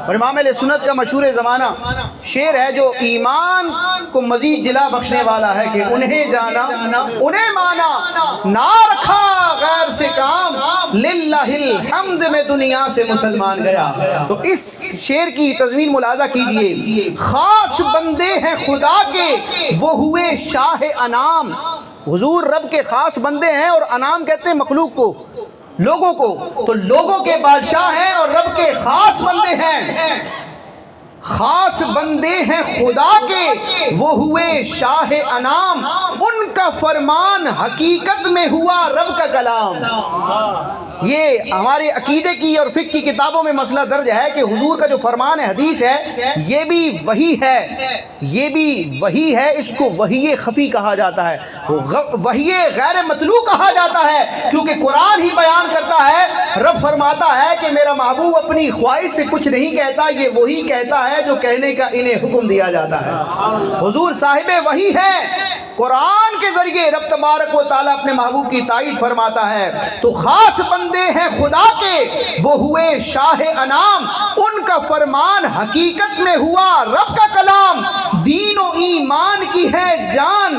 اور امام اہل سنت کا مشہور زمانہ شعر ہے جو ایمان کو مزید جلا بخشنے والا ہے کہ انہیں جانا انہیں مانا، نہ رکھا غیر سے کام، للہ الحمد میں دنیا سے مسلمان گیا۔ تو اس شعر کی تضمین ملاحظہ کیجئے، خاص بندے ہیں خدا کے وہ ہوئے شاہ انام۔ حضور رب کے خاص بندے ہیں، اور انام کہتے ہیں مخلوق کو، لوگوں کو، تو لوگوں کے بادشاہ ہیں اور رب کے خاص بندے ہیں۔ خاص بندے ہیں خدا کے وہ ہوئے شاہ انام، ان کا فرمان حقیقت میں ہوا رب کا کلام۔ یہ ہمارے عقیدے کی اور فقہ کی کتابوں میں مسئلہ درج ہے کہ حضور کا جو فرمان حدیث ہے یہ بھی وحی ہے، یہ بھی وحی ہے، اس کو وحی خفی کہا جاتا ہے، وحی غیر مطلوع کہا جاتا ہے، کیونکہ قرآن ہی بیان کرتا ہے، رب فرماتا ہے کہ میرا محبوب اپنی خواہش سے کچھ نہیں کہتا، یہ وہی کہتا ہے جو کہنے کا انہیں حکم دیا جاتا ہے۔ حضور صاحب وحی ہے، قرآن کے ذریعے رب تبارک و تعالیٰ اپنے محبوب کی تائید فرماتا ہے۔ تو خاص بندے ہیں خدا کے وہ ہوئے شاہ انام، ان کا فرمان حقیقت میں ہوا رب کا کلام۔ دین و ایمان کی ہے جان،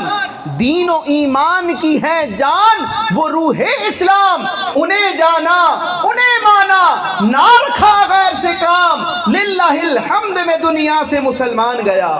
دین و ایمان کی ہے جان، وہ روح اسلام، انہیں جانا انہیں مانا، نہ رکھا غیر سے کام، للہ الحمد میں دنیا سے مسلمان گیا۔